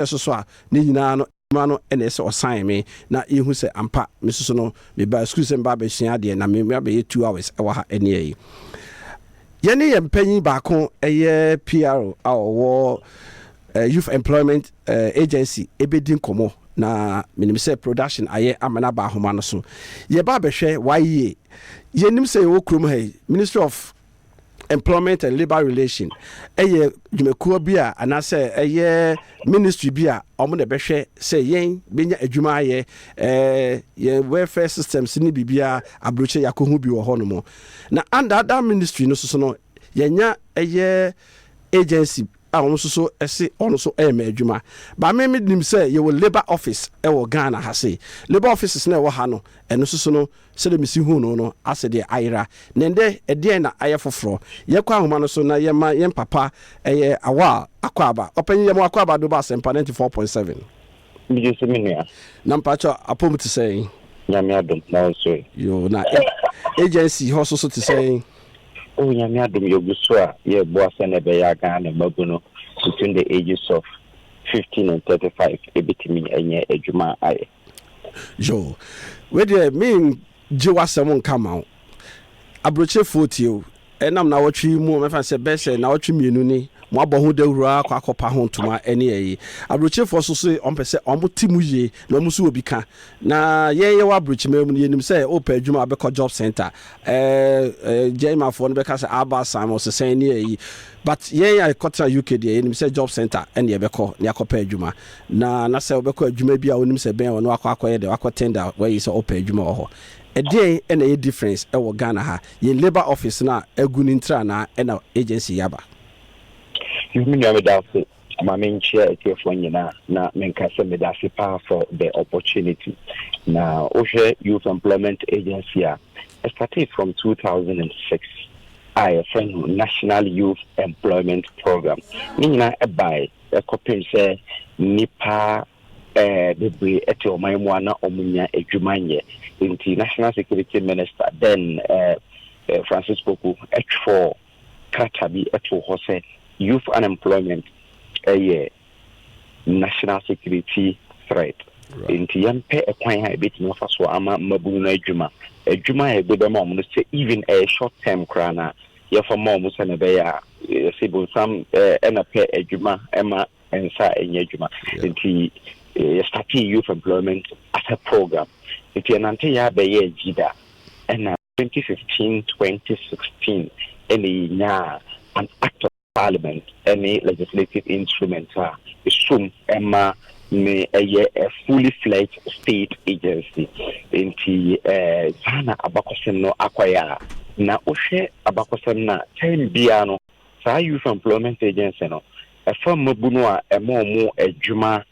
eso so a ne nyina no mano ene se osan me na yehu se ampa me so no me ba school se mba be hia de na me be 2 hours e wa ha ene yi yene ye mpanyi ba ko eye PRO awo Youth Employment Agency Abrokyire Nkomo na minim say production aye amana ba homa no so ye ba behwe waye ye nim say wo krom ha Ministry of Employment and Labor Relations eye dwumekuo bi a anase eye ministry bi a omo na behwe say yen benya adwuma aye ye welfare systems ni bibia Abrokyire yakohu bi wo hono mo na under that ministry no so no yenya eye agency so ese ono so eme adwuma ba me nim say ye wo labor office e wo Ghana ha say labor offices na wo ha no eno so no se de misi hu no ase de ayra nende ede na aye foforo ye kwa ahoma no so na ye ma ye papa eye awa akwaba opanyi ye mo akwaba do ba Asempa 94.7 mi je se minia na mpacho apom to say nyame adom na so yo na agency ho so to say nyame adom yoguso a ye boa se na be ya Ghana mabuno between the ages of 15 and 35 ebitimi enye adwuma aye yo we dey mean jiwasem nkama Abrokyire 40 enam na wotwi mu me fa se bese na wotwi mienu ni mo abohu dawura akopa ho ntoma ene yi Abrokyire fo so ompese omotimu ye na omuso obi ka na ye wa Abrokyire mu yenim se opa adwuma abekọ job center jema fo no beka se aba sam o se sen ne yi but ye ya kotra UK de yenim se job center ene yebekọ ne akopa adwuma na se obekọ adwuma bi a onim se ben wono akọ de akọ tender where is opa adwuma ho ede ene ye difference e wo Ghana ha ye labor office na aguni ntra na ena agency yaba you mean you that my main chair for nyina na menka se me da for the opportunity na Oshe Youth Employment Agency started from 2006 I friend National Youth Employment Program nyina e by e kopin se nipa the eto maimwa na omunya edwumanye National Security Minister then Francis Kwaku H4 Katabi eto hose youth unemployment a national security threat inti yampe ekwan ha bit no faso ama mabu na adwuma e be ma mo say even a short term krana ye for mo mo se na be ya sibu sam na pe adwuma ema ensa enya adwuma inti starting youth employment as a program inti nante ya be ye jida na 2015-2016 any nya an act of Parliament any legislative instrument assume Emma me a fully fledged state agency inti sana abakosem no akwaya na ohwe abakosem na time bia no sa youth employment agency no efam mabuno a emo adwuma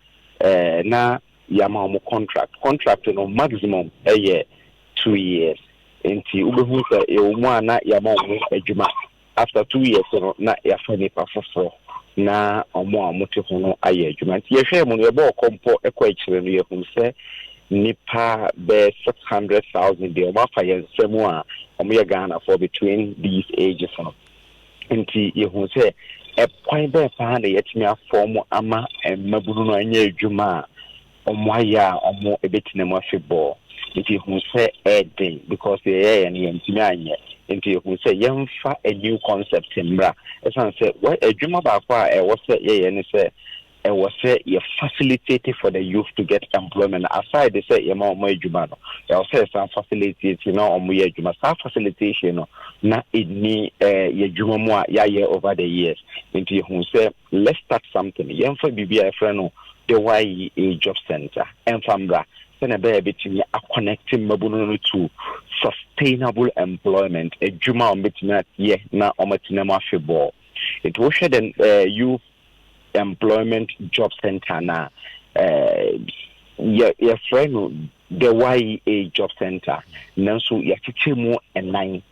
na yama mo contract no maximum 2 years inti ubehu sa e omo na yama mo adwuma after 2 years na ya fani pa fofo na omo amote hono aye adwuma ye hwe mo ye bo kompo ekwa ekire no ye hu se nipa be 600,000 de omo fa ye nsemu a omo ye Ghana for between these ages no nti ye hu se e kwan be fa na ye timi afom ama mabunu no anya adwuma omo aya omo ebetina mo afebo nti hu se eden because ye ne ntimi anya into you say yemfa a new concept mbra esan say what adwuma ba kwa e wo say ye ne say e wo say you facilitate for the youth to get employment aside they say yema o adwuma no e wo say some facilitate no o mo ye adwuma sa facilitation no na eni ye adwuma mu a ya ye over the years into you say let's start something yemfa bibia e friend no the why a job center enfambra sena be betimi a connecting mabunu to sustainable employment ejuma ombetimi ye na omatina mafebo it was then youth employment job center na your friend the YA job center nanso ya chichemu ennan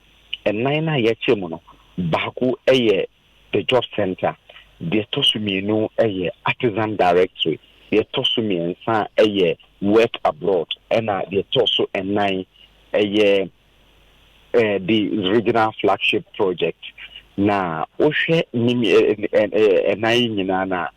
na ya chemu no baako eye the job center the tosumienu eye artisan directory the tosumiensa eye work abroad and the tosu ennan eye the regional flagship project na ohwe ennan nyina na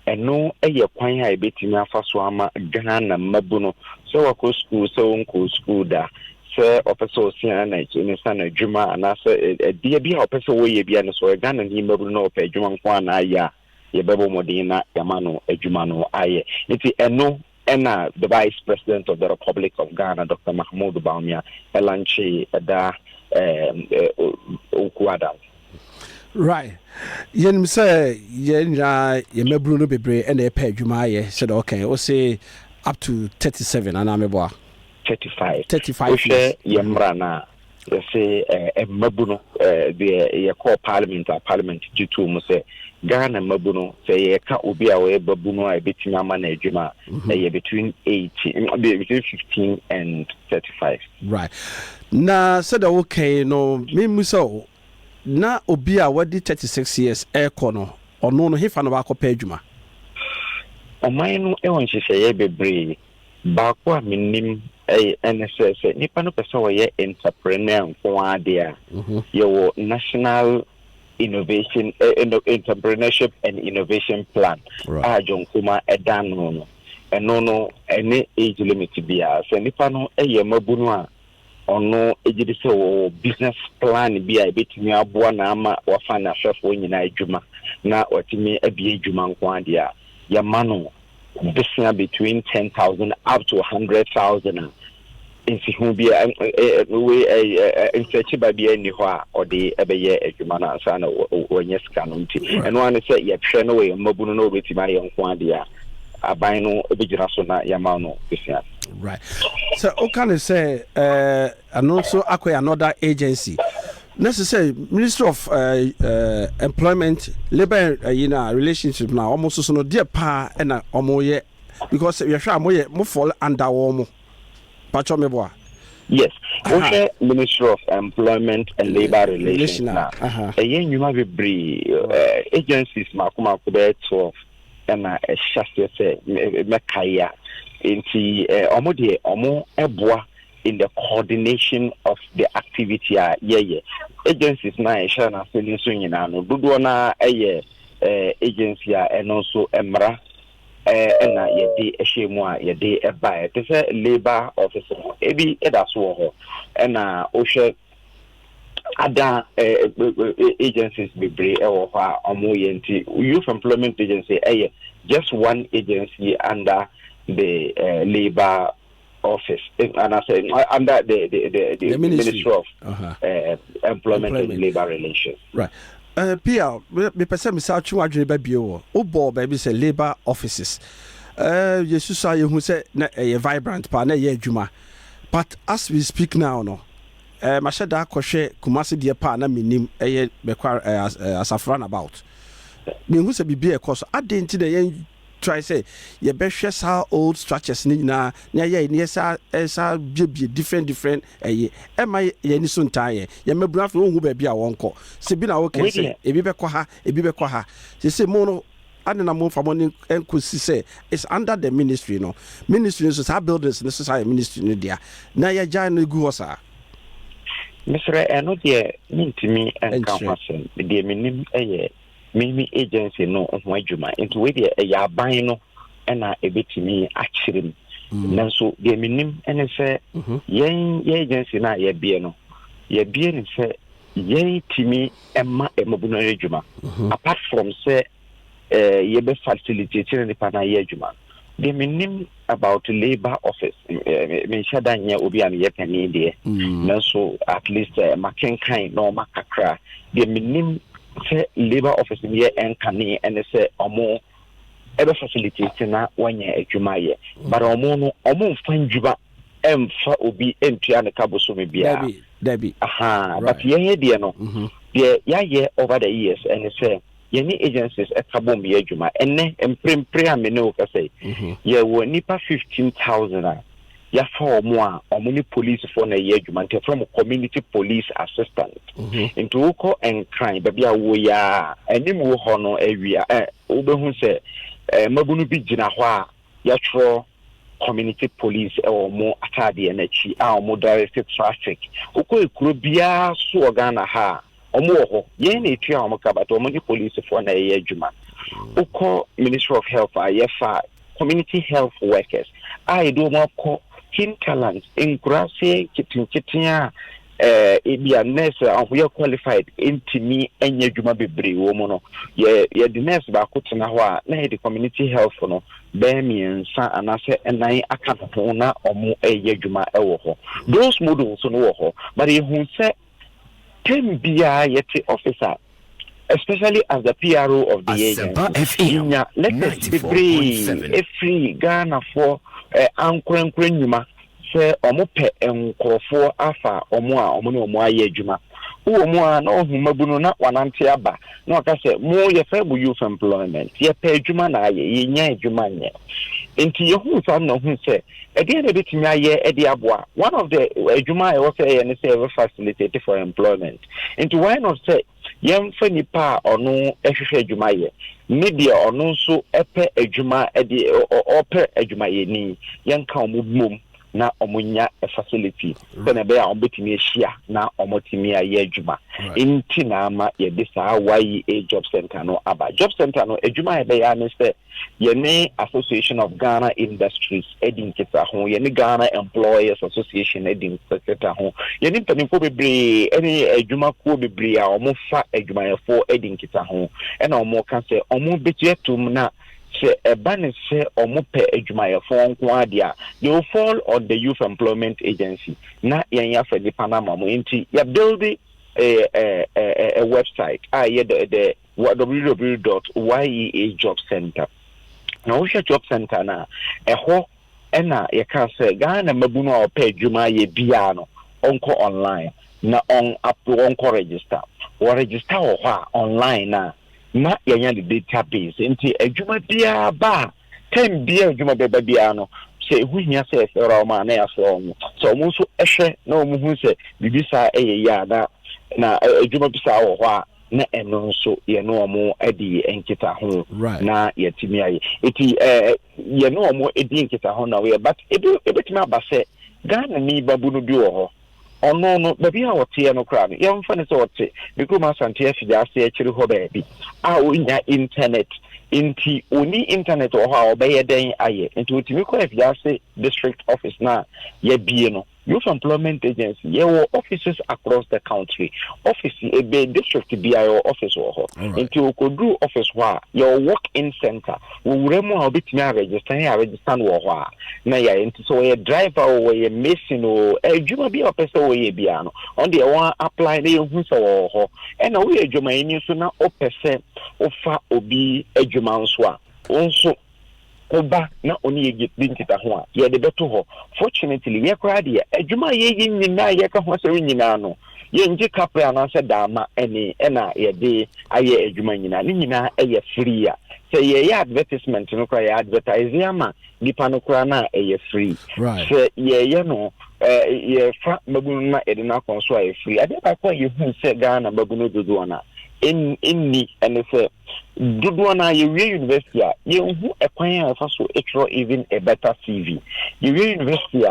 eno eye kwan ha ebetimi afa so ama Ghana mabuno so wako school so unko school da se opeso osia na ni sana adwuma ana se dia bia opeso wo ye bia no so Ghana ni mabuno na ope adwuma nko ana ya ye bebo modin na yama no adwuma no aye nti eno ena the Vice President of the Republic of Ghana, Dr. Mahmoud Bawumia, elanche da ukuada. Right. Yen say yen ye mebru no bebre and e pay adwuma ye said okay, o say up to 37 and amebo 35 years. Yemra na say mabuno the call parliament G2 mo say Ghana mabuno say ye ka obi a we babuno a betimi ama na adwuma between 15 and 35. Right. Na said okay no me muso na obi a wadi 36 years kono ono no hefa no ba ko pa adwuma. Oman no e won hyehyeye bebre ba ko a minim NSS nipa no pese wo ye entrepreneur nko ade a ye national innovation entrepreneurship and innovation plan Ajonkuma edano no eno no ene age limit bia so nipa no ye mabunu a ono ejide se wo business plan bia ebetimi aboa na ama wafa na hwefo nyina adwuma na watimi abie adwuma nko ade a ya mano business between 10,000 up to 100,000 insi hu bia we insechi ba bia ni ho a ode ebeye adwuma na asa na wonye sika no nti eno ane se ye hwe no we mabunu no obetimi aye nko ade a aban no ebejira so na yama no business. Right. So can say and also acquire another agency. Necessary Ministry of Employment, Labor relationship now almost so no dear pa and omoye because we are sure mo fall under omo. Pacho meboa. Yes. Okay, Ministry of Employment and Labor Relations now. Nyuma bebre agencies makuma ko be 12 na ehya se mekaya enti omo de omo eboa in the coordination of the activity agencies na ehya na selling so nyina no dodo na agency and also emra na yede ehwemu a yede eba te se labor office ebi edaso ho na ohwe other agencies bebre ewo ha omo yenti youth employment agency just one agency under the labor office and I say under the Ministry of Employment and Labor Relations. Right. Pia me pese me sa twa adwene ba bio obo ba bi say labor offices yesu sa ye hu say na vibrant pa na ye adwuma but as we speak now no mashada akɔhwɛ Kumasi die pa na minim bekwa asafran about me hu se bibia ɛkɔ adenti na yen try say ye behwɛ sa old structures ni na ye ni sa bie different ma ye ni so ntan ye mabura fa hu ba bia wonko se bi na wo kan say ebi bekɔ ha se mo no ade na mo fa mo enkosi say it's under the ministry no so sa buildings necessary ministry no dia na ye gya no gu hosa. Mr. Eno de mintimi enkampasem de minim mimi agency no ho adwuma into we de aban no na ebetimi akyerem nanso de minim ene se yen agency na ye bie no ye bie ni se yen timi emma emabuno adwuma apart from say ye be facilitate ni pa na ye adwuma de minim about labor office me shada nya obi an ye kani de nanso at least makenkan no makakra de minim say labor office ye enkani and say omo ebe facilitate na wanya adwuma ye but omo no omo mfa ndwuma emfa obi entua ne kaboso me bia Debbie but ye de no ye over the years and say yeni agencies ekabom ye adwuma enne emprempre amene o ka say ye wo nipa 15,000 ya fa omo ni police for na ye adwuma nte from community police assistant into ko and crime baby a wo ya enim wo ho no awia wo be hu say mabunu bi gina ho a ya tro community police omo atade na chi a omo direct traffic uko ekuro bia so organa ha omo ho ye na etua omo ka but omo ni police for na ye adwuma Oko Ministry of Health IFA community health workers I do more hinterlands in grassy kitchen be a nurse we are qualified into me and your juma be brave woman. Yeah, the nurse back to now, the community health for no bear me and son and I said, and I can't owner or more a year juma. Those models on war, but he who said, can be a officer. Especially as the PRO of the agency. Let us be brave. A free Ghana for Uncle Numa. Say, Omope and Crofo Afa, Omoa Yejuma. Umoa, no, Mabuno, not one antiaba. No, I say, more your favorite youth employment. Ye pay Jumana, ye Jumania. Into your who son no who say, again a bit my year Eddie Abwa. One of the Juma was a facilitated for employment. Into why not say, young funny pa or no extra Jumaye. Media or no so epe a Juma Eddie or per a Jumaye ni, young come mum. Na omunya a facility then a bear on betting share na omotimia yejuma in tinama ye bisa YEA job center no aba job center no ejuma be ya say ye Association of Ghana Industries edin kita ho ye Ghana Employers Association edin kita ho ye ni panimfo bebre any ejuma ko bebre a omo fa ejuma fo edin kita ho e na omo kan say omo betuatum na say a banner say or mope ejumaya phone quadia, they will fall on the Youth Employment Agency. Na yanya for the Panama Mointi, ya building a website. The www.YEA Job Center. Now we job center na a ho ena ya can say Ghana Mabuno or pay Juma ye biano onko online na on up to onko register or register or online na. Na yanya the database nti adwuma bia ba tem bia adwuma beba bia no se hu hia se fera ma na ya so mo so mo so ehwe na mo hu se bibisa ya na adwuma bisa wo ho a na eno so ye no mo edi enkita ho na yetimi aye eti ye no mo edi enkita ho na we but ebetimi aba se Ghana ni babu no bi wo ho ono no baby a wote no kra no yem fa ne so wote because ma sante afija ase akiri ho baby a onya internet inti oni internet o ha obeye den aye inti otimi ko afija ase district office na ye bie no Youth Employment Agency ye wo offices across the country office e be district bia your office wo ho inti okodu office ho your walk in center wo wuremu a obetimi register wo ho na ya inti so ye driver or ye machine o adwuma bia opese wo ye bia no on the one apply na ye hu so wo ho e na wo ye adwuma ni so na opese ofa obi adwuma nso a onso oba na oni ye dinkita ho a ye de beto ho fortunately ye kra de adwuma ye nyina ye ka ho se nyina no ye nji kapra na se dama eni na ye de aye adwuma nyina ni nyina ye free a se ye advertisement no kra ye advertise ama nipa no kra na ye free se ye no ye fa babunu na e de na konso ye free ade ba kwa ye hu se Ghana babunu dodo na inni and say Dudwana ye university ye hu ekwan so etro even a better CV ye university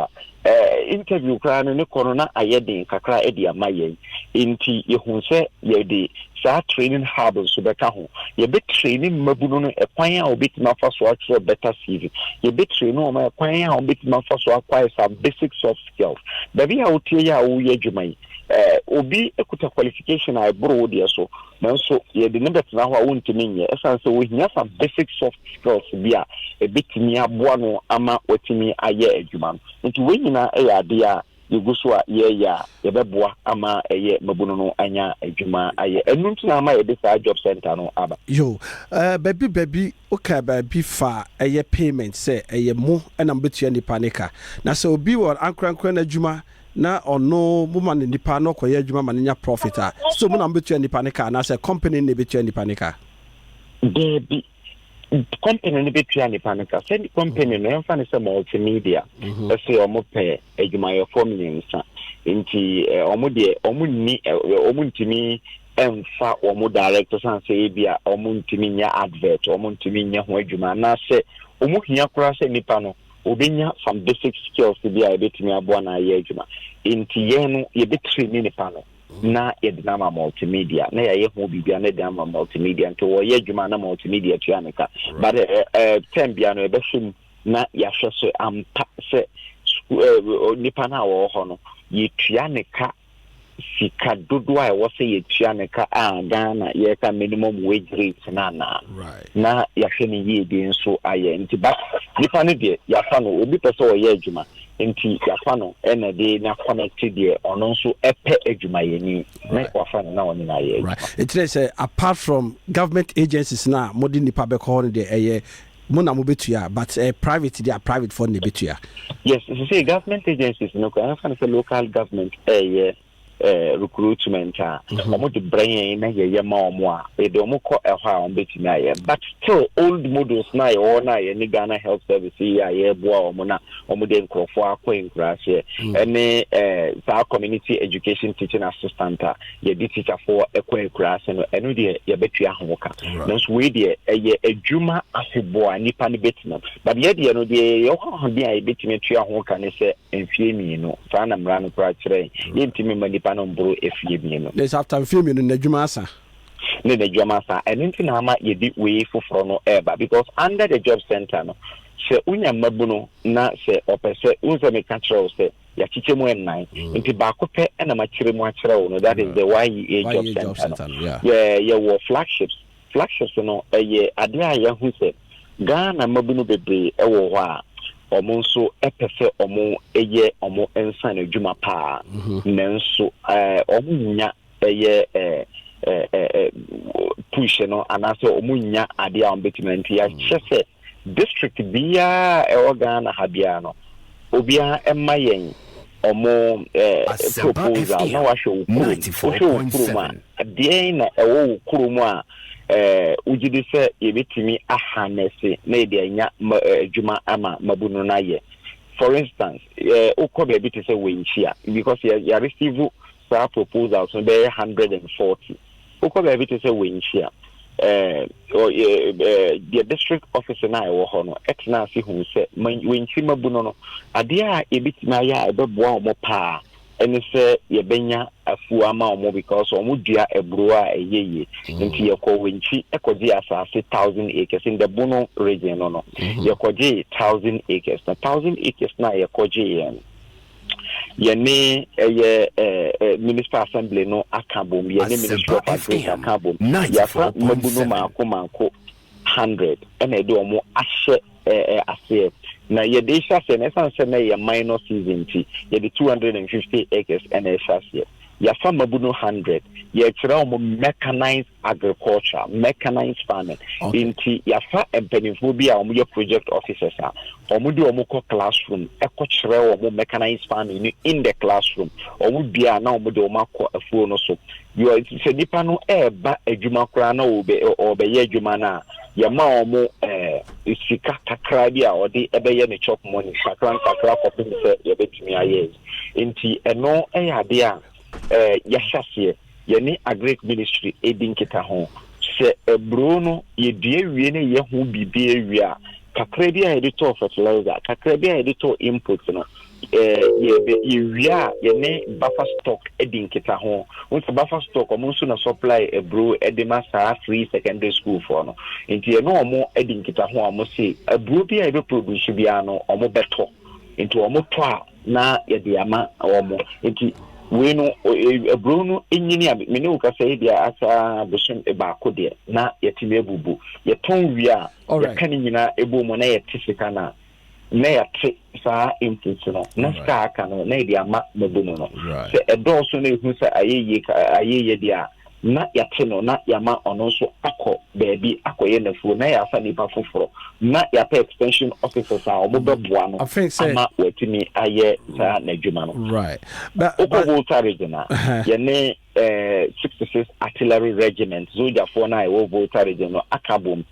interview kra no ne corona ayedin kakra e dia maye inti ye hu se ye de sa training hub so beka ho ye be training mabuno no ekwan a obetima fa so atro better CV ye be training o ma ekwan a obetima fa so acquire some basic soft skills baby a otie ya wo ye dwumai obi ekuta qualification I bro dia so nanso ye de number na ho a wontimi nye esanse wo hia some basic soft skills bia e betimi aboa no ama otimi aye adwuma nti we nyina e ade a yeguso a ye ya ye beboa ama eye mabuno no anya adwuma aye enuntu na ama ye de sa job center no aba yo baby okay baby fa eye payment say eye mo na mbetua nipa nika na se obi won ankran na adwuma na ono muma ne nipa no koye adwuma ma nya profit a so mo na mbetua nipa nika na se company ne betua nipa nika debi company ne betua nipa nika se company no emfa ne se multimedia se omo pe adwuma ye 4 million sa nti omo de omo ntimi emfa omo director san se bia omo ntimi nya advert omo ntimi nya ho adwuma na se omo hia kura se nipa no obenya some basic skills to be able to me abona ye adwuma inti ye no ye be training nipa no na yɛdinama multimedia na yɛyɛ ho bibia na yɛdinama multimedia nto wɔyɛ adwuma na multimedia tua ne ka but term bia no yɛbɛhwɛ na yɛahwɛ so ampa sɛ nipa na wɔ hɔ no yɛtua ne ka sika dodo a ɛwɔ sɛ yɛtua ne ka a Ghana yɛka minimum wage rate na yɛhwɛ ne yie bi nso ayɛ nti ba nipa no deɛ yɛafa no obi pɛ sɛ ɔyɛ adwuma nti yɛafa no ɛna de na connect deɛ ɔno nso ɛpɛ adwuma yɛni na wafa no na ɔne na ayɛ right it is apart from government agencies na mode nipa bɛkɔ hɔ no deɛ ɛyɛ mo na mo betua but private they are private for ne betua yes so say government agencies no can find say local government recruitment omo de brain na ye ma omo a e de omo kɔ ɛhɔ a omo betumi ayɛ but still old models na ye wɔ na ye ni Ghana health service ya ye boa omo na omo de nkrofo akɔ nkrase ɛne sa community education teaching assistant ye di teacher for ekɔ nkrase no ɛno de ye betua ho ka no so we de ye adwuma afeboa nipa ne betumi but ye de no de ye ho de a ye betumi tua ho ka ne sɛ mfie mi no sa na mra no kra kyerɛ ye ntimi manipa nombro efie bi no this after film no nadwuma asa ne nadwuma asa and nti na ama ye di we foforo no eba because under the job center no se unya mabu no na se opese unse me ka kyerɛ se ya chiche mu ennan nti ba ko pɛ na ma kyerɛ mu akyerɛ wo no that is the YEA job center yeah wo flagships no ade a ya hu se Ghana mabu no bebre ɛwɔ hɔ a omo nso epese omo eye omo ensan adwuma pa nanso omo nya eye push no anase omo nya ade a ombetimenti ya kyese district bia Ghana ha bia no obia emma yen omo proposal na wa show kuruma ade na ewo kurumu a ujidi se yebetimi ahanese na ide anya adwuma ama mabunu na ye for instance okobe bi te se wenchia because ya receive sa proposals so be 140 okobe bi te se wenchia the district officer na ewo ho no etna se hu se wenchi mabunu no ade a yebetimi aya ebeboa omo pa ene se yebenya afu ama omo because omo dua ebro a eyeye nti yekọ wenchi ekoje asase 1000 acres in the Bono region no yekoje 1000 acres na 1000 acres na yekoje yene municipal assembly no akabom yene ministry of agriculture akabom yafa mabuno manko 100 ene ede omo ahye ase na ye de shase na sanse na ye minor season ti ye de 250 acres and a shase ya farm mabuno 100 ye kira omo mechanized agriculture mechanized farming inti ya fa empenifo bi a omo ye project officers a omo de omo ko classroom e ko kira omo mechanized farming in the classroom omo bia na omo de omo akọ afuo no so yo se nipa no eba adwuma kra na obe ye adwuma na yama omo isika kakra bi a odi ebeye ne chop money kakra kopin se ye betumi aye nti eno ade a yahase ye ni agric ministry edin kita ho se ebro no ye due wie ne ye ho bibi ewie a kakra bi a ye to fertilizer kakra bi a ye to input no ye wia ye ne buffer stock edin kita ho once buffer stock omo so na supply ebro edema sa free secondary school for no nti e no omo edin kita ho omo say ebro bi a ye produce bia no omo beto nti omo to a na ye de ama omo nti we no ebro no enyini a me ne wo ka say bia asa bosom e ba ko de na ye timi ebubu ye ton wia ye kan nyina ebo mo na ye tisika na ya tre sa input no na ska aka no na dia ma mabuno no se edo so na ehu sa ayeye dia na ya tre no na ya ma ono so akọ baabi akoye nafuo na ya fa nipa foforo na ya pa extension officers a obobeboa no ama watimi aye sa na dwuma no right but Volta region ye ne 66 artillery regiment soldier for na Volta region no akabom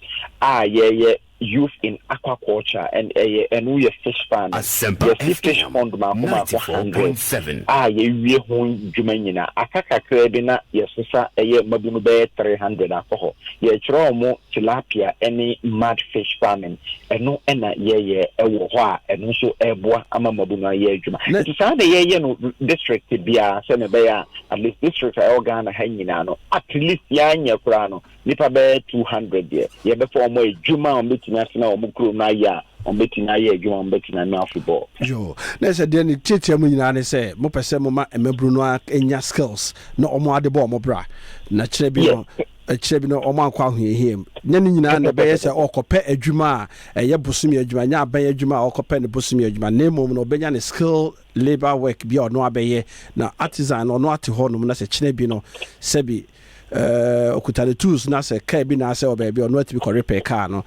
a ye youth in aquaculture and we fish farm. Asempa fish pond 94.7. Ye hon jumanina. Akaka credina, yes, mabunu be 300 alcohol. Ye mo tilapia any mad fish farming. And no ena ye ewa and also eboa ama mabuna ye juma. It is the no district bia senebea at least district organ hanging at least yanya kurano. Nipa be 200 ye before mo juma on betina na omukuru na ya on betina ye juma on betina na football yo na se de ni tete mu nyina ne se mo pese mo ma emabru no enya skills na omo ade bo mo bra na kire bi no kire bi no omo akwa ahohiem nya ni nyina na be ye se okope adwuma a eye bosumi adwuma nya aban adwuma okope ne bosumi adwuma na mom no obenya ne skill labor work bi ono abeye na artisan ono ate ho no na se kire bi no se bi okutale tools na se ka bi na se obaby ono ati bi ko repair car no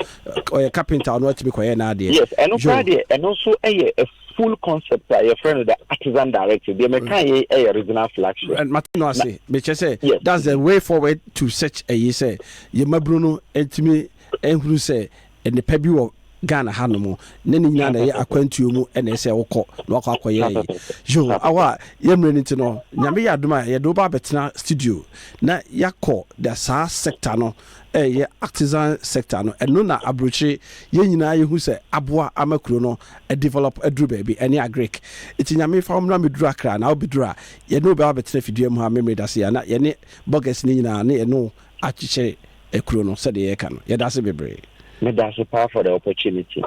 or carpenter ono ati bi ko ye na ade yes and also a full concept your friend the artisan director the mekan a original flagship and Martin I say me say that's the way forward to such a you say ye mabru no entimi enhuru say and the pebi wo Ghana hanomo ne nyina na ye akwantuo mu ene se wokọ na wakọ akoye yo awa ye mre nti no nyame ya adoma ye do ba betena studio na yakọ the sa sector no ye artisan sector no eno na Abrokyire ye nyina ye hu se aboa amakuro no develop aduru baby ene agric iti nyame fa omna meduru akra na obedura ye no ba betena fidua mu ha memre dase ya na ye ne bogus ni nyina na ye no achiche ekuro no se de ye ka no ye dase bebre that's a power for the opportunity.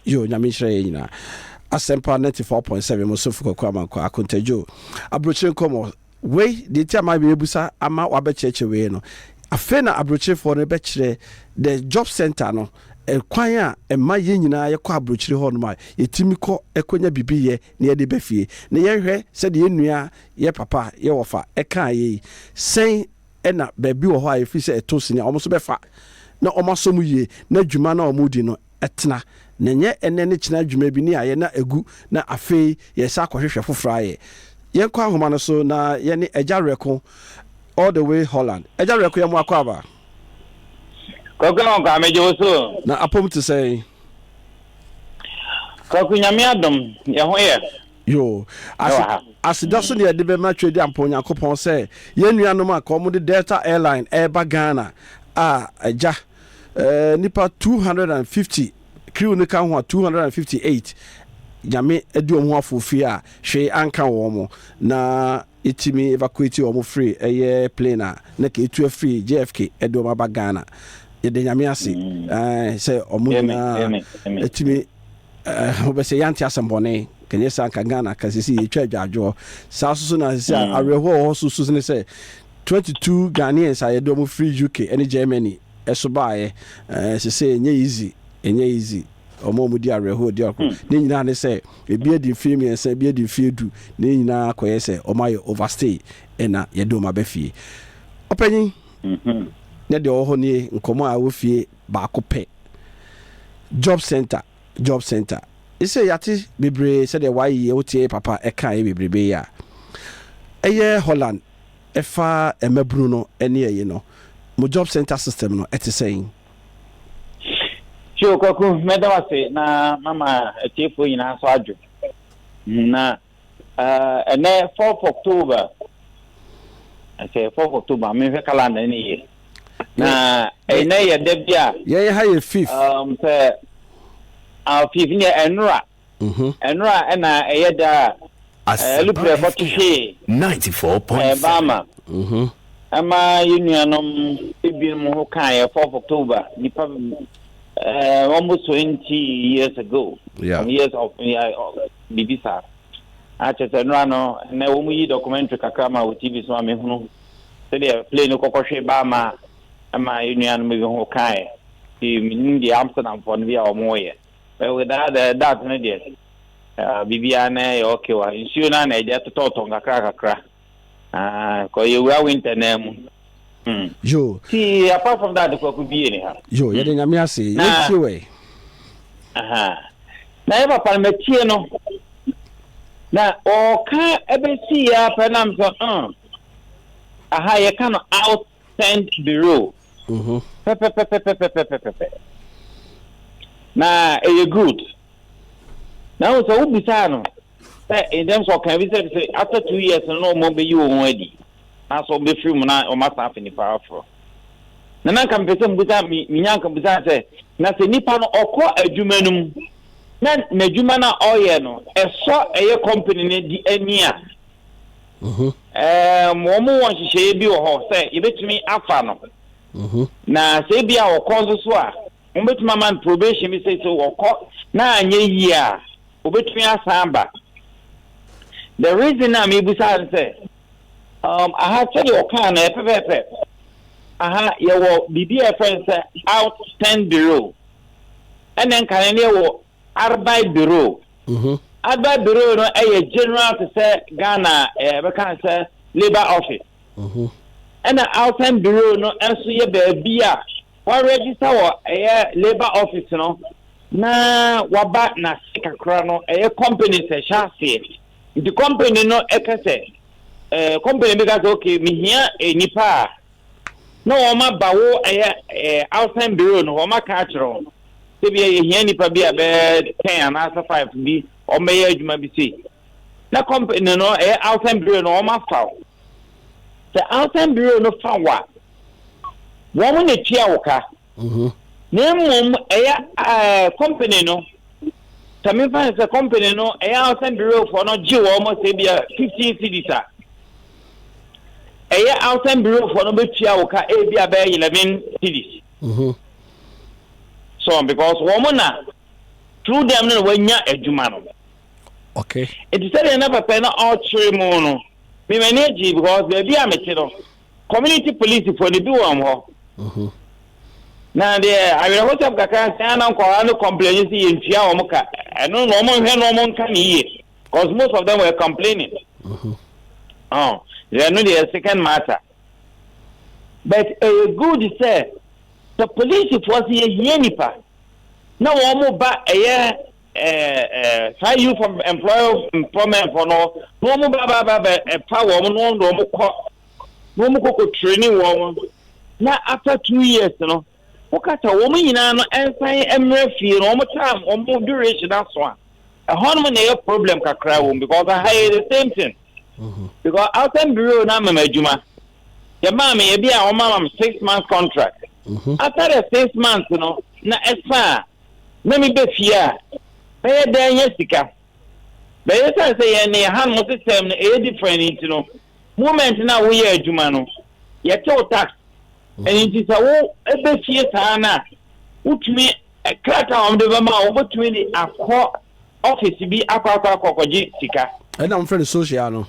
Yo, Nyamishra yina. Asempa 94.7 Musufu Kwaku Amankwatia akontajo. Abrokyire Nkomo. We the time I be ebusa ama wabecheche we no. Afe na Abrokyire for no bekyere the job center no. Kwan a ema ye nyina ye kɔ Abrokyire ho no ma yetimi kɔ ekonya bibiye na ye de befie. Na ye hwɛ sɛ de enua ye papa ye wofa ɛka ye. Sen ɛna baabi wɔ hɔ a yefi sɛ etosi ne ɔmo so bɛfa. Na omasomu ye na dwuma na omudi no etna na nye ene ne kina dwuma bi ni aye na egu na afei ye sa kwohwehwe fofora ye kwa ahoma no so na ye ne Ajareko all the way Holland Ajareko ye mo akwa aba Kwaku Amankwatia so na apom to say Kwaku nyame adom ye ho ye yo asida so ne de be ma twedi amponya kopon say ye nuanom aka omo de Delta Airline eba Ghana aja nipa 250 crew ne kan ho 258 nyame edi omo afofi a hwe anka wo mo na etimi evacuate wo mo free eye plane na ke etu free JFK edi omo ba Ghana ye de nyame ase say omo na etimi obese yanti asembone kenye sanka Ghana kasisi etwa adwajo sa so na sisi areho so ne say 22 Ghanaians are do free UK and Germany esobaye say enye easy omo mu di areho di akọ ne nyina ne say ebi edi film yen say ebi edi fiedu ne nyina akoye say omaye overstay na ye do ma ba fie opanyin ne de oho ne nkomo a wo fie ba akopɛ job center ise yati bebre say de why ye wotie papa eka ye bebrebe ya eye Holland efa emabru no ene ye no mo job center system no ete saying Sure Kwaku medawase na mama etiefo nyina so adwo na ene 4 October I say 4 October me fe calendar ni ye na ene ye de bia ye ha ye 5th say our 5th ni enra ena eye da Asempa 94.7 Bama ama yunuanom ebien ho kan 4 October nipa almost 20 years ago years of bibisa acha no na wo mu yi documentary kakra ma wo TV so ma hunu se de play no kokohwe Bama ama yunuanom bi ho kan di Amsterdam for via omoye we that no dey Bibiana okay wa insurance na eja toto kakra ko you winter name yo see apart from that ko ku bi ni ha yo ye de nyame ase ye tie we na e papa metie no na o ka ebe si ya panam so ye kan out send bureau na good now so we bisa no in terms of can we say after 2 years no more be you already as so be free na o masa afi ni powerful na kan pese mbuta mi nyanka mbuta say na se nipa no okọ adwuma num na adwuma na oye no eso eye company ne di ania mo won hihye bi wo ho say yebetumi afa no na se bia okọ so a mbetuma man probation mi say so okọ na anye yi a obetumi asamba. The reason I'm able to say I have tell you kind of your BBA friends outstand bureau and then can you Arbeit bureau Arbeit bureau no a general to say Ghana we can say labor office and the outstand bureau no also ye be what register a labor office no na waba na sikakra no a company say shasi the company no ekase company because okay me here nipa no o ma bawo outside bureau no o ma ka chiro se bi here nipa bi abe 10 and after 5 bi o me adwuma bi sei na company no outside bureau no o ma fa the outside bureau no fa wa wo mo na tia wo ka na mum company no Tami find a company no outside bureau for no Jew almost say be 50 cedis. Outside bureau for no betia oka be 11 cedis. So because woman through them no wanya adwuma no. Okay. It is say never pay no all three mo no. Me manage because be am no. Community police for the do am ho. Na there I will host up kaka say na ko no complain see entua o muka no no mo hwe no mo nka ni because most of them were complaining they know the second matter but good say the police force here nipa na wo mo ba try you from employment for no mo ba power mo no mo ko training wo na after 2 years no Okata woman yina no ensan emre fie no omo time omo duration that one a honum na problem kakra wo because I hire the same thing because outside bureau na mama adwuma ya mama ye bia o mama 6 months contract after the 6 months no na esa na me be fie a be dan yesika be yesa say ye ne han mo system na different no moment na wo ye adwuma no ye tell tax and it is a ebe fie sana utumi krata on de bama obotumi ni akọ office bi akọ sika and I'm friend social no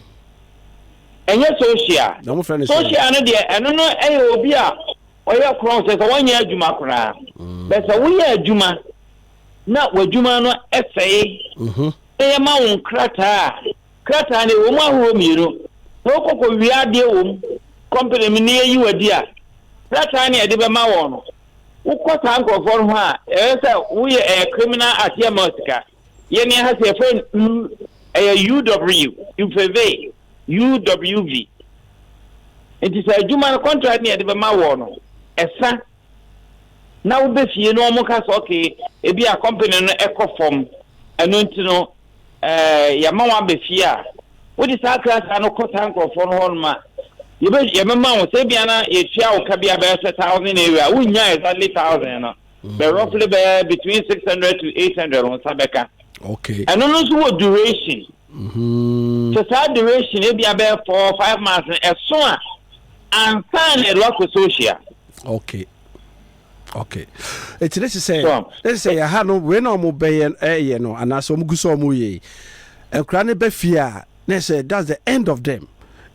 enye social no friend social no de eno no obi a oye cross say wanya adwuma kora but say we adwuma na wadwuma no eseye ma won krata ne wo ma ho miro no kokko wiade wo company mi ne yi wadi a krata ne de be ma wo no ukota nkofo ho a say we a criminal atiamosika ye ne ha say friend UWV it is a human contract ne de be ma wo no esa na wo be fie no mo ka so okay e bi a company no ekofom eno ntino ya ma wa be fie a wo di sa krata no kota nkofo no ho ma ye mama wo say bia na ye tia wo ka bia be 1000 area wo nya exactly 1000 no be roughly be between 600 to 800 on sabeka okay and no so duration so that duration e bia be 4 5 months e so a ansan e lo social okay it's let's say ya ha no we no mo be ye no anaso mo guso mo ye enkra ne be fia na say that's the end of them.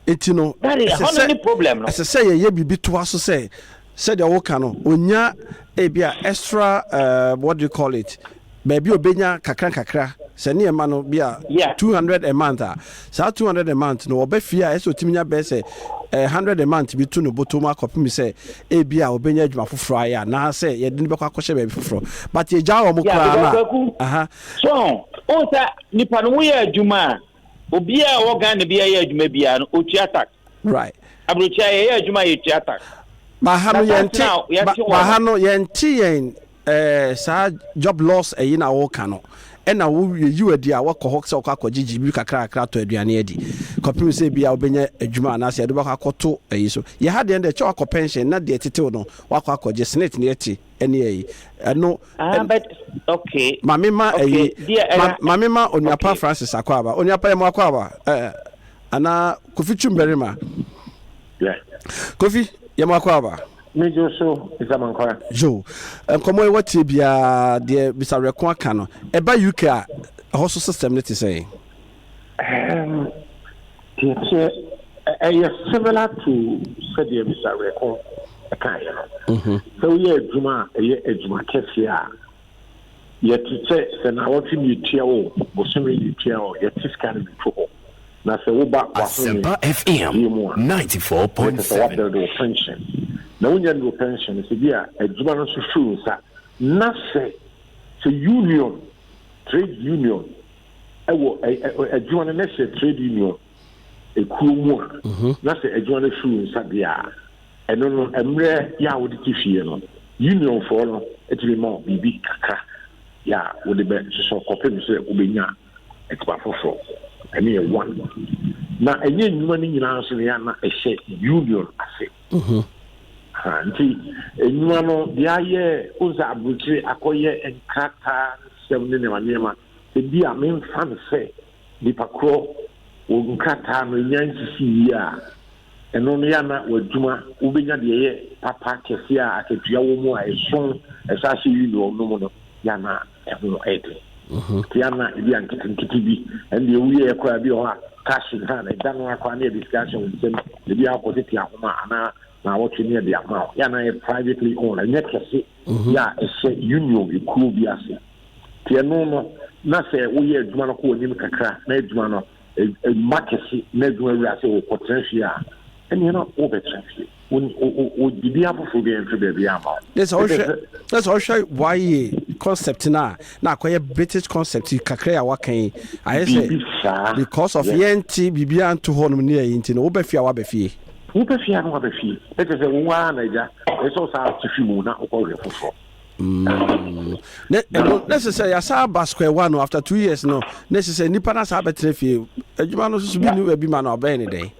It's no that is any problem no as I say ye bibi to aso say said the work no onya e bia extra what do you call it baby obenya kakra se ne ma no bia 200 a month so 200 a month no obefia eso timinya be say 100 a month bi to no bottom akop mi say e bia obenya adwuma foforo aya na say ye de be kwa kwhye baby foforo but ye jawo mo kra na so o sa nipa no ye adwuma obi a organ bia ye adwuma bia no otua tax right Abrokyire ye adwuma ye tua tax ba hano yenti yen sa job loss na wo kano ena wo you adi a wakọ hɔ sɛ wakɔ GGB kakra to aduane adi kɔpem sɛ bia wobɛnya adwuma anase ade bakɔ akɔto so ye ha de kyɛ wakɔ pension na de tetew no wakɔ akɔgye senate ne ati ene ɛno but okay mamema mamema oniapa Francis Akwaba oniapa yɛ Akwaba ana Kofi Chumberima Kofi yɛ Akwaba Major so is a man correct. Jo, Nkomo what bia the Mr. Rekon aka no. Eba UK a hoso system net say. It's similar to said the Mr. Rekon aka no. So yeah, Juma Kesia. Yet to say na what you tell you tell yet this kind of trouble. Na se wo ba Asempa FM 94.7. Na unya no pension is bia adwuma no so show sa na se union trade union ewo adwuma no na se trade union ekumu na se adwuma no show sa bia eno no emre ya wo de tifie no union for no etimi ma bibi kakra ya wo de be so kopem se obenya etba fofo ene e one na enye nnuma ni nyina so ya na ehye union ase nti enuma no dia ye uza Abrokyire akoye enkata semne ne manema e bia men fan se di pakro wo nkata no nyansisi ya eno no ya na waduma ubenya de ye papa kese a aketua wo mu a eson esase union no mu no ya na ehunu ede ya na e bia nkiti bi ende ewiye ekwa bi ho a cash in hand e dan wa kwa na discussion nsem e bia akotiti ahoma ana na what you need the amount ya na privately owned and yet ya a union e cool bi ase tie no na se wo ye adwuma no ko onim kakra na adwuma no e market na adwuma wi ase wo potential and you know over traffic o didi afofo bi entre be bi ama let's all show why concept na akoye British concept kakra ya wakan I say because of yenti bibia nto honum ne yenti no wo ba fia wa ba fie Upefia no abefie. It is a one idea. It's also to fimu na okore fofo. Necessary asa ba square one after 2 years no. Necessary nipa na sa betre fie. Adwuma no so bi ni abi ma na oba ni den.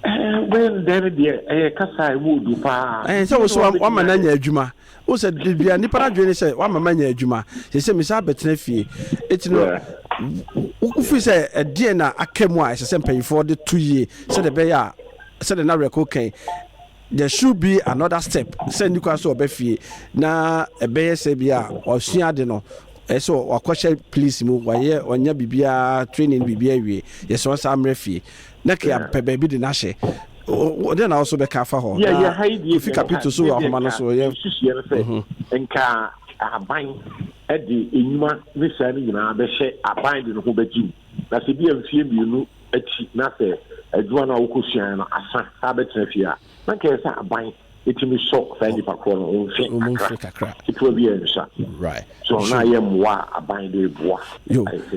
When there dey kasa e wo du pa. So wo so wa ma na nya adwuma. Wo se bia nipa na dwene se wa ma nya adwuma. Se me sa betre fie. Etino wo se e die na akemu a se mpanyifo de 2 years se de be ya said na record there should be another step send you so obefie na ebeye se bia osua de no so wakɔhyɛ police mu waye onya bibia training bibia wie yes one sam refie na ke apɛ bi de na hye o na also be ka fa ho yeah haidi fi capito so ahoma no so ye nka aban e de enuma ne sa ni nyina be hye aban de no ho bagi na se bia mfie bienu achi na se adwuma na wokosua no asa abetra fia na ke sa aban etimi so fa ni pakro no onfi kakra kitwa bi ensa right so na ye mwa aban de boa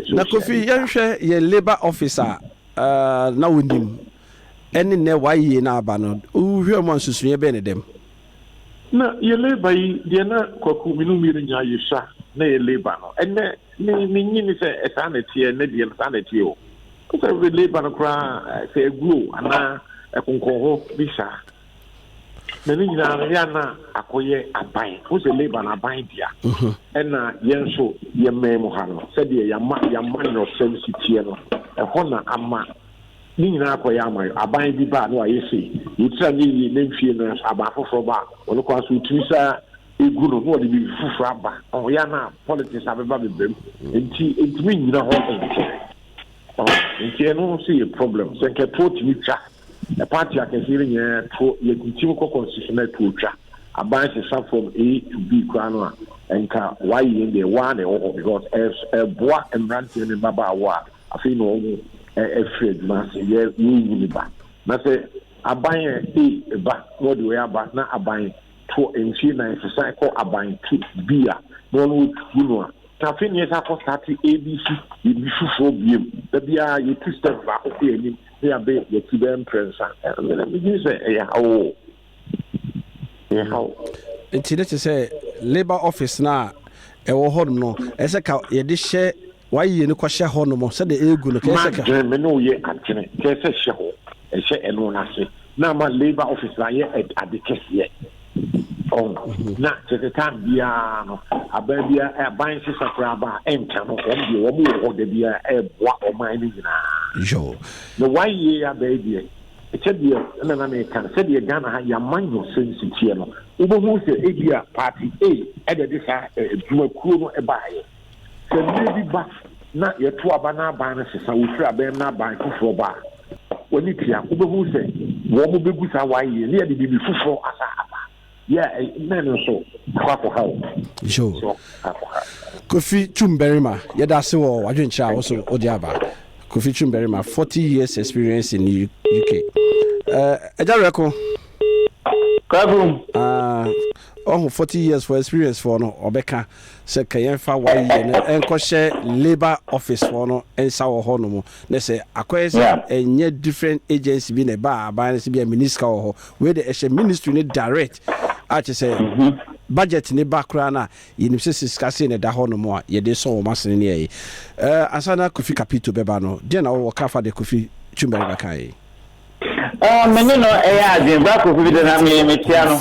na Kofi yenhwe ye labor officer na wonim ene ne waye na aba no uhwe mo nsusuye be ne dem na ye labor yi de na Kwaku minu miri nya yesha na ye labor no ene ni nyini se esa na tie ne de esa na tie o ko se labor no kra se grow ana ekonkoho bisa na ni nyina ya na akoye aban ko se labor na aban dia ena yenso ye memu ha no se de ya ma no service tie no e ho na ama ni nyina akoye ama aban bi ba no ayese yitra ni ne mfie no aba foforo ba wono kwa so utimisa egu no no de bi foforo aba o ya na politics abeba bebem enti mi nyina ho enti no see a problem se nke to timi twa the party akesiri nye to ye kuntim ko constitutional to twa aban se from A to B kwano enka why in the one or because as a boa emranti ne baba wa afi no efred ma se ye ni ba na se aban e ba no de we aba na aban to enchi na se ko aban to bia no no no tafi ni esa ko start ABC ibi fufu biem da bia ye two step ba ko ye ni abe ye ti be prensa me say ya how enti that say labor office na ɛwɔ hɔ no ɛsɛ ka yɛde hyɛ wayi ne kɔ hyɛ hɔ no mo sɛ de egu no kɛsɛ ka me no ye antene kɛsɛ hyɛ hɔ ɛhyɛ ɛno na se na ma labor office na yɛ ade kɛseɛ na sekretar bia no ababia ban sisa kra ba enka no wɔn wɔ da bia ɛboa ɔman no nyinaa jo no wayi ababia ɛkyɛdeɛ na me kan sɛdeɛ Ghana ha yamanyo sensitie no wobɛhu sɛ ebia party A ɛde de sa adwumakuo no ɛbaayɛ sɛ bi ba na yɛto aba na aban no sesa wofiri abɛn na aban foforɔ ba wɔne tia wobɛhu sɛ wɔn mo bɛgu sa waayɛ ne yɛde bibi foforɔ asa aba men nso Kwaku ha jo Kofi Chumberima yɛda ase wɔ wadwenkyerɛ a wo so wode aba Kofi Chumberima 40 years experience in UK Ejareko Kwaku 40 years for experience for no obeka se kayen fa wa ye no enkohye labor office for no ensa wo ho no mo ne se akwese enye different agency bi ne ba ban se bi minister wo ho we the ministry ne direct a che se budget ne background na yinim se siskase ne da ho no mo a ye de so wo masene ne yi asana Kofi Capito beba no de na wo ka fa de Kofi Chumbere bakai menno adin ba Kofi bi de na me tia no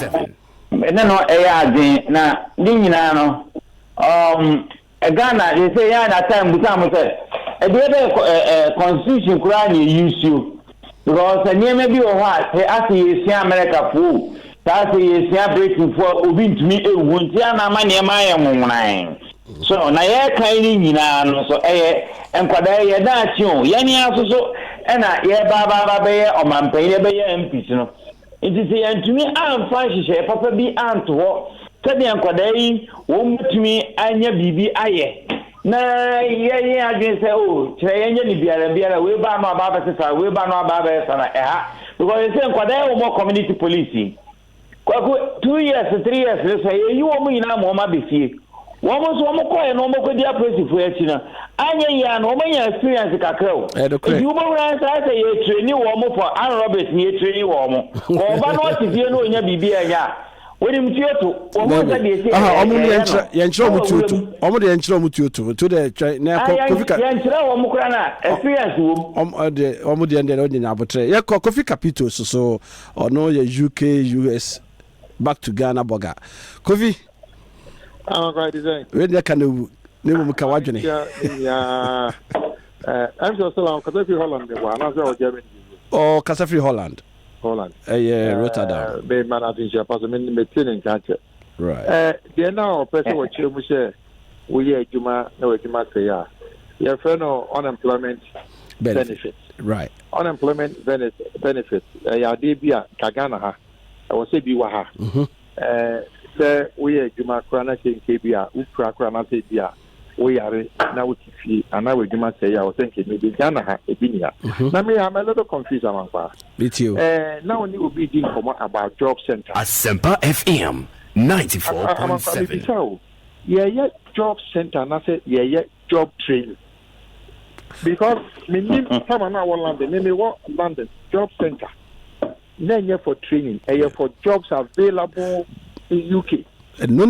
no adin na ni nyina no Ghana they say ya na time buta say constitution kura ni issue because niam bi o ha ase yesi America fo ta se yesi breaking for obi ntumi ewu nti ana ma niam aye nwunan so na ye kan ni nyina no so enkwada ye da achi o ye ni asoso na ye ba be ye omampan ye be ye MP no nti se yantumi amfa hihye papa bi anto ho sɛde enkwada yi wo mutumi anya bibi aye na ye adwen sɛ kyerɛ ye nya ni biara we ba no aba sesa we ba no aba sesa na because say enkwada wo mo community police Kwaku 2 years 3 years so ye yi wo mu nyina mo ma befie wo mo so mo koye no mo kodi apresifu achi na anya ya no mo nya experience kakra o e wo mo ran say ye train wo mo for Ann Robert ye train wo mo ko ba no tifie no nya bibi anya woni mtioto wo mo sa de se omo de yenkyerɛ mu tuoto omo de yenkyerɛ mu tuoto to de na Kofi yenkyerɛ wo mo kra na experience wo omo de ende no nya abotre ye Kofi Capito so ono ye UK US back to Ghana boga Kofi I'm going to say. We dey kan ne mu ka wadwene. I'm just saying Kasafi Holland one. I'm sure Germany. Oh, Kasafi Holland. Rotterdam. Be man I think pass me in country. Right. They now person what you say we hear Juma no Juma say ya. Your friend unemployment benefits. Right. Unemployment benefits. Ya debia Kagana ha. I was say bi wa ha. Sɛ woyɛ adwuma kora na hyɛ nke bi a wokura kora na sɛ bi a woyare na wote fie anaa w'adwuma sɛ yɛ a wɔsɛ nkɛmɛ bi Ghana ha ebi nia na me am a little confused amankwa na wone obi di nkɔmmɔ about job center Asempa FM 94.7 yɛyɛ job center na sɛ yɛyɛ job training because menim sama no a wɔ London me wɔ London job center na ɛnyɛ for training ɛyɛ for jobs available in UK. And no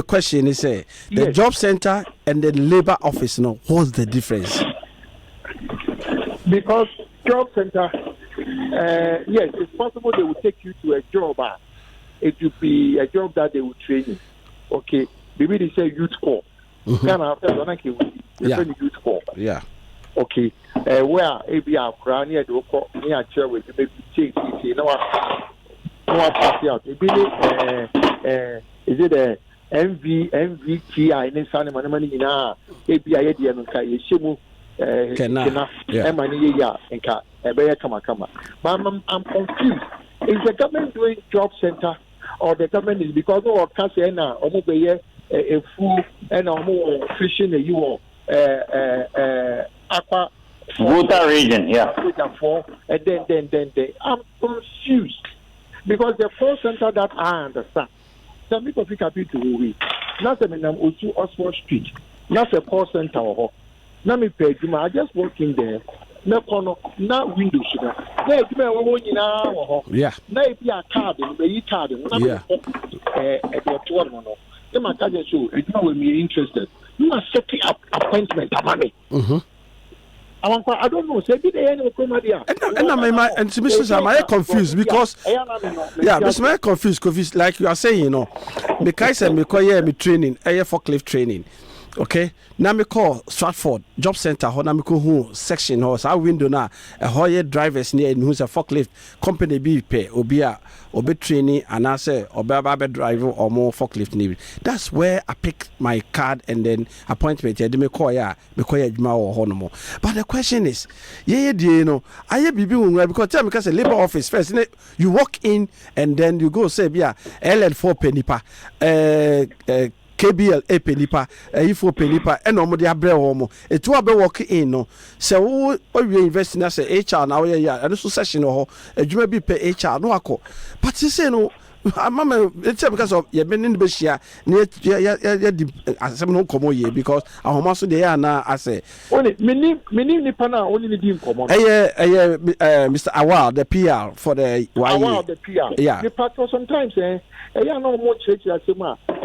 question is the job center and the labor office. No, what's the difference? Because job center, yes, it's possible they will take you to a job. It will be a job that they will train you. Okay, maybe they say youth corps. Kind of youth corps. Yeah. Okay, where ABR crown near the near chair with maybe change. You know what? What pass out? Is it a MVTI in San Manamani na ABI and Shimu Emani ya and Ebea Kama. But I'm confused. Is the government doing job center or the government is because of Casena or Mobile a food and more fishing a you aqua water region, yeah. And then I'm confused. Because the call center that I understand, some people pick up it to we. Not a minimum Osu Oxford Street. Not a call center or not me pay. I just walk in there. No corner, not window sugar. na edwuma wo nyina wo ho yeah na e bia card be yi card na e do to one no e ma ka je so edwuma we me interested you are setting up appointment amane I don't know. Say be the end of Komadia. And to Mrs. Am I confused because Mr. confused like you are saying, you know, because I me training, forklift training. Okay, now me call Stratford Job Center. Ho na me ko hu section ho sa window na a drivers near who's a forklift company be pay obi training and I say obi driver or more forklift need. That's where I pick my card and then appointment. Me call adwuma or ho no more. But the question is, you know, I bibi because tell me because a labor office first. You walk in and then you go say LN4 penny pa KBL a penipa, ifo penipa, and no de abre homo. It will be walking in no. So we invest in as a HR now, and also session or a you may be pay HR no ako. But you say no, Mamma, it's because of your been in the Beshia near Asempa Nkomo ye because our master they are now I say. Only many pana only the dim common. Mr. Award, the PR for the Award, the PR. Yeah. The part sometimes no more church as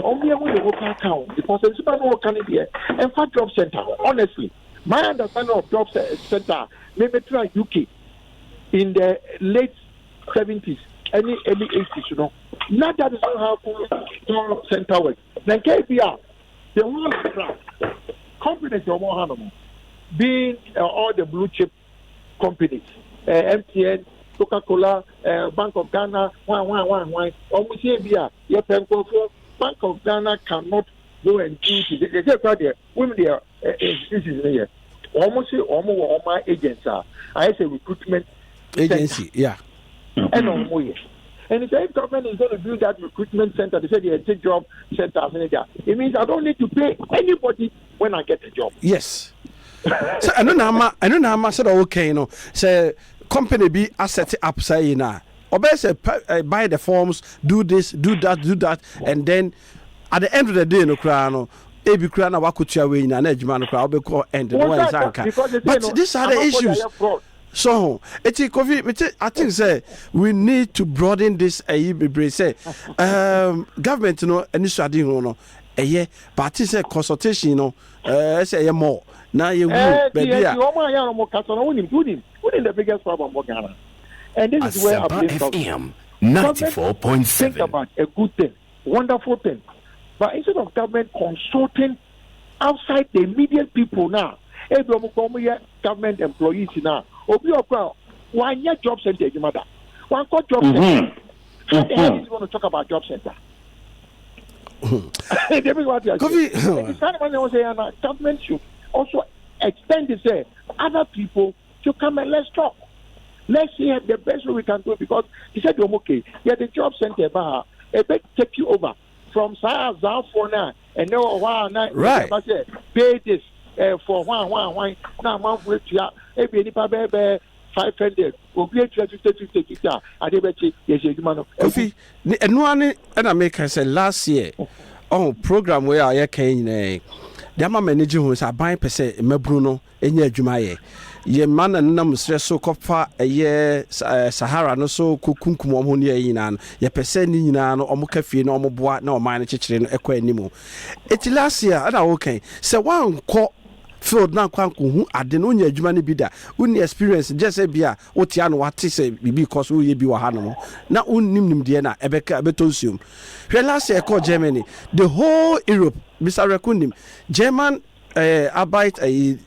only a way to account because it's about no candidate and for job center. Honestly, my understanding of job center maybe try UK in the late 70s, early 80s, you know. Not that is not how job center works. Then KBR, the whole companies are more animal, being all the blue chip companies, MTN, Coca-Cola, Bank of Ghana, one. Almost here, Bank of Ghana cannot go and do it. They say there, women there, this is here. Almost my agents are. I say recruitment agency, yeah. And almost. And if the government is going to build that recruitment center, they say they take job centers in there. It means I don't need to pay anybody when I get a job. Yes. So I don't know how much okay, you know. Say company be asset up say now. Obey say buy the forms, do this, do that, and then at the end of the day, no cry no. Ebi kura na wakutua we na ejuma no kura obeko end no one zanka. But these are the issues. So, I think say we need to broaden this say government no any study no but say consultation no say more. Now you baby the biggest problem of Ghana. And this is where I blame FM 94.7. Think about a good thing, wonderful thing. But instead of government consulting outside the immediate people now, government employees now, one year job center, you matter. One call job center. How the hell is he going to talk about job center? Government should also extend to say other people to come and let's talk. Let's see the best way we can do it because he said, okay, yeah, the job center, it take you over from South for now and no now. Right. Pay this for one. Now, man, wait to every 500. Obi 50. I bet you, yes, you man. And one and I make I say last year program where I came the ama manager who is a buying per se Bruno in your Jumaye. Ye man and num stress so copa a year Sahara no so kukunkum honia yinan ye percent nina no omokafi no omoboa na o man chichire no ekwa animo eti last year ana okay say one call field na kwanku hu ade no nya adwuma ne bi da uni experience just say bia otia no wate say bibi cause wo ye bi wa ha no na unnim de na ebeka betonsium hwe last year call Germany the whole Europe Mr. Rekunim German Arbeit the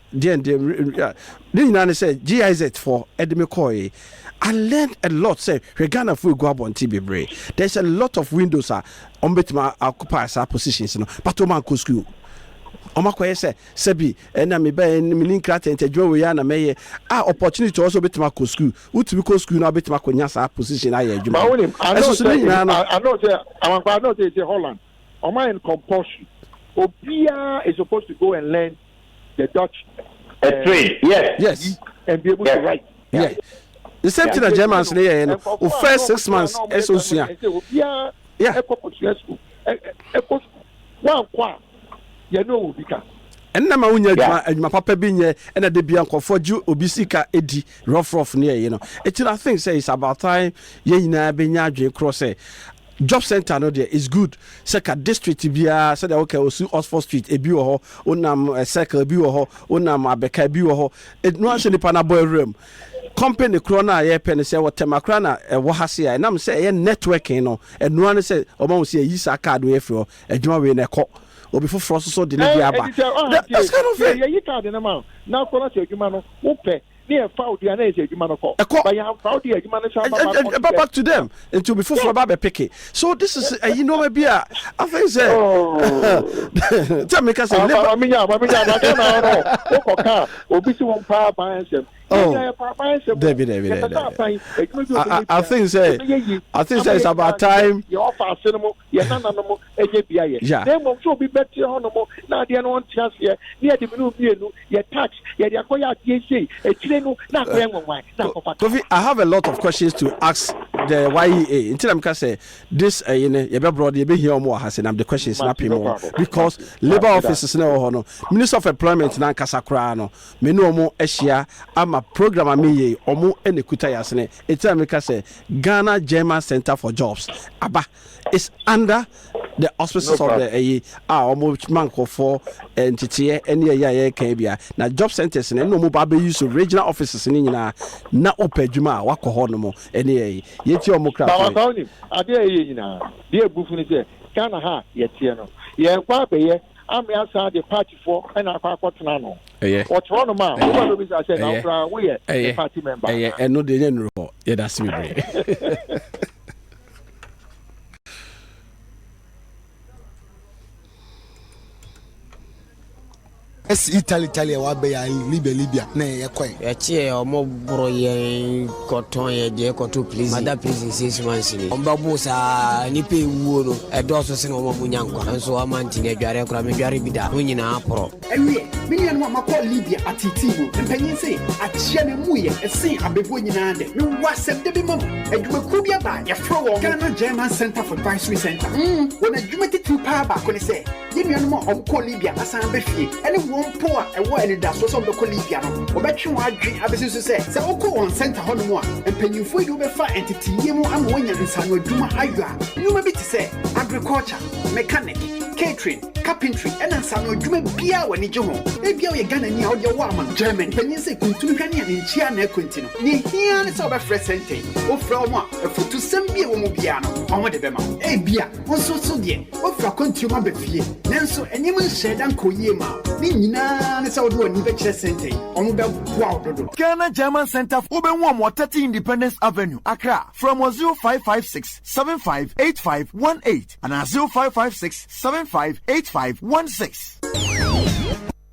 say GIZ for Edmekoi. I learned a lot. Say Ghana full go up on TB. There's a lot of windows on betma occupy our positions, but Oman school. Omakwa say Sebi and I may be in crat and Joe Yana may opportunity to also betma school. Utibiko school now betma Konyasa position. I know say Holland. Oma in compulsion. Obia is supposed to go and learn the Dutch trade. Yes. And be able to write. Yeah. The same thing that Germans say, first 6 months, and na ma unya adwuma papa bi nye na de bia nkofo ju obisika edi rough near you know it I think say it's about time ye nyina benya adwen cross say job center no there is good seka district bia say okay osu Oxford Street ebi wo ho onam circle bi wo ho onam abeka bi wo ho no an nipa na boy room company krona ye pen say what temakra na wo hase ya nam say ye networking no eno an say omo say yi sa card we free adwuma we na ekọ obi foforo so de ne bia ba that's kind of it ye card na ma na kola say adwuma no wo pe near found the answer you man but you have found the man back to them into before for baby picky so this is you know maybe I think say tell me can say I mean obisi won pa pa David. I think say it's about time. You offer cinema, you no yeah. They will so be better on now. They don't chance here. Near the you tax, you acquire DSA, a chileno, not Kofi, I have a lot of questions to ask the YEA. Until I'm say this, you brought you be here more has and I'm the question is not more because labor officers no Minister of Employment na Kasakra me no more Asia. I'm a program me omo enekuta yasene etia meka say Ghana German Center for Jobs aba is under the auspices of the omo manko for entity any ya kan bia na job centers no mo ba be use regional offices ni nyina na opadwuma wakọ ho no mo any yeti omo kra ba ade nyina de ebufu ni say Ghana ha yetie no ye kwa be ye am asa the party for and akwa no what's wrong ma who be say na we the party member and no dey no yeah that's me Es Italy wa be ya Libya na ye kwen e tie omo bro ye koton ye de koto please mother please 6 months ni omba busa ni pe wuo no e do so se no omo munyankwa nso amanti na adware kra me dware bi da onyina apro ewie me no ma ko Libya atitibo mpanyin se achia na mu ye ese abefo nyina de me wasem de bi mam adwumaku bia ba ye fro wo Ghana German Center for Advisory Center wona adwumati tu pa ba ko ne se ye nuano mo omko Libya asan be fie ene po a ewo ene da so be ko Libya no obetwe wo adwe abesi so se woko on center ho no mo a empanyimfo yi be fa entity yemu am wonya nsano adwuma aywa nyuma bi te se agriculture mechanic catering carpentry and nsano adwuma bia wani je ho e bia ye Ghana ni a wo wa man German panyin se kuntun hwane a ne nchia na akonti no ne hia ne se obe fresh center o fra mo a afutu sem bia wo mu bia no omo de be ma e bia wonso so de o fra kontu ma be fie nanso enyim nhyedan koyie ma ni nyina ne se wo do ni be kire center omo be wow dodo Ghana German Center Obenwo mo 30 Independence Avenue Accra from 0556 758518 and 0556 758516.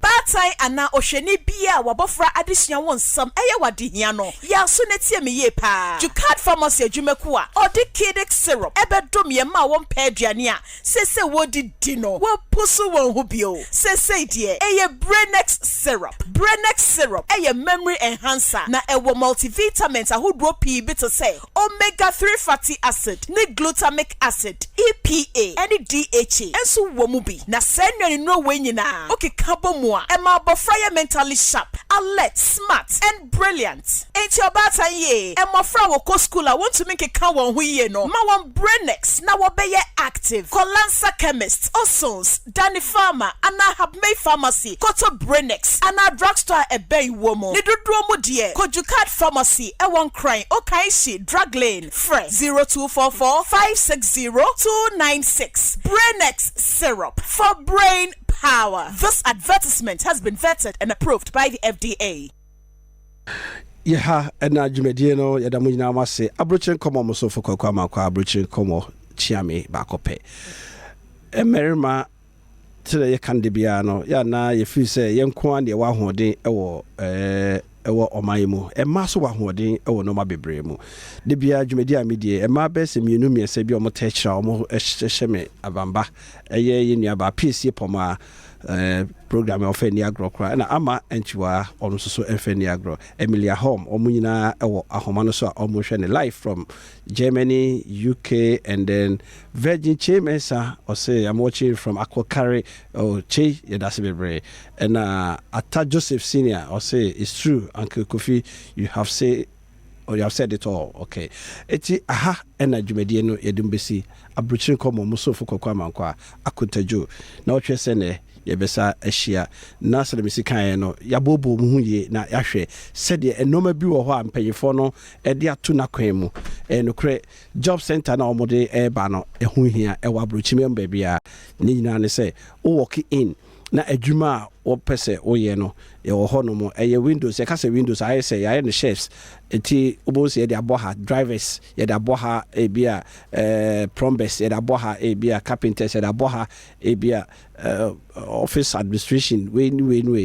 Batai ana ohwene bia wabofra adesua wonsam eye wadehia no ya so netie me ye pa Jukad Pharmacy adwumaku a odi kidic syrup ebedom ye ma won pa aduane a sese wodi di no wo pusu won hu bio sese die eye Brenex syrup eye memory enhancer na ewo multivitamins ahodo pi bi to say omega 3 fatty acid ne glutamic acid EPA and DHA enso wo mu bi na senwani no we nyina okika bomu Emma Bofraya mentally sharp, alert, smart, and brilliant. Ain't your bata ye? Emma Fra woko school. I want to make a cow who ye no. Ma wan Brenex, na wabeye active. Kolansa chemist, Osons, Danny Farmer, Anna Habmay Pharmacy, Koto Brenex, Anna drugstore a bay woman. Nidu dromo die, Kojukad Pharmacy, Ewan Crying, Okaishi, Drug Lane, Fred 0244 560 296. Brenex syrup for brain power. This advertisement has been vetted and approved by the FDA. Yeah, and now Jumedie no yadamunyina amase Abrokyire Nkomo mo so for Kwaku Amankwatia Abrokyire Nkomo chiame bakope. Emerima tire ye kan de bia no ya na ye fi se ye nko an de wa hoden ewo oman mu ma so wa hoden ewo no ma bebre mu de bia Jumedie amedie ma be se mienu miese bi o mo techra o mo hye me abamba ye nua ba PC poma program of Niagara cry na ama enchiwa ono so Niagara Emilia Home omunyina ewo ahoma no so omohwe live from Germany, UK, and then Virgin Chemesa or say I'm watching from Abrokyire Che that's bebre and Ata Joseph Senior or say it's true Uncle Kofi you have said it all. Okay. Eti aha ena dwumedie no yedumbesi Abrokyire Nkomo musofo Kwaku Amankwatia akontajo na otwe se ne yebesa ahia na sele misikan no yabobo mu huye na yahwe sede enoma bi wo ho ampanyefo no ede ato na kwan mu enokre job center na omode eba no ehu hia ewa Abrokyire mba bia ni nyina ne se o work in na adwuma o pese oye no ye wo hono mo eye windows ye kase windows aye say ye ne chefs enti obonse ye de aboha drivers ye de aboha ebia plumbers ye de aboha ebia carpenters ye de aboha ebia office administration we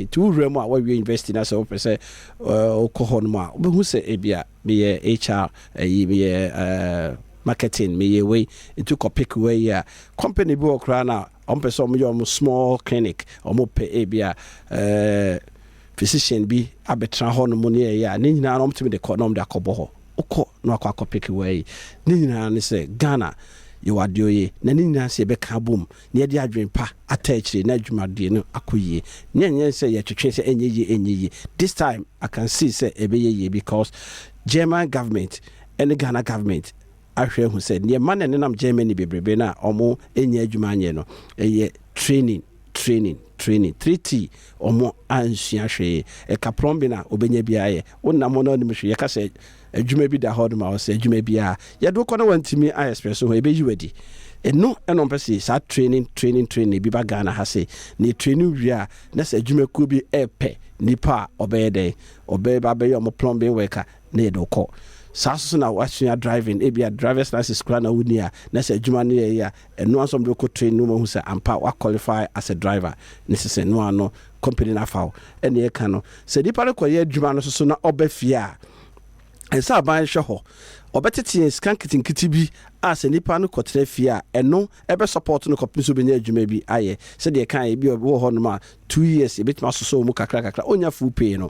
to remo a we invest na so pese o ko hono mo obehu se ebia be HR be marketing me way into pick way ya company bi okra na ompese omo small clinic omo pe bia physician bi abetra ho no mo ne ya ne nyina no mtimi de konom de akobo ho okọ no akọ pick way ne nyina ne se Ghana you adioye na ne nyina se be ka bom ne de adwen pa attach na adwumade no akoyie ne nyen se ye twetwe se enye this time I can see say ebeye because German government and the Ghana government ahwe hu said ne man ne nam Germany bebrebe na omo enya adwuma anye no eye training 3T omo ansua hwe e ka plumbing na obenya biaye wonnam no nim hwe ye ka se adwuma bi da hod ma o se adwuma bia ye do kɔ na wantimi I express ho e be yiwadi eno pese sa training bi ba Ghana ha se ne training wia na se adwuma ku bi epe nipa obede ba be yo mo plumbing worker na ye do kɔ saso na wasua driving ebia driver's license kra na wunia na se adwuma no ye ya eno asom de ko train no hu se ampa wa qualify as a driver necessary no ano company na fawo ene ye ka no se dipa le koye adwuma no so na obafia ensa ban hwe ho obetete scan kitinkiti bi a se nipa no kotre fia eno ebe support no company so benya adwuma bi aye se de kan e bi wo ho no ma 2 years e betima so mu kakra onya full pay no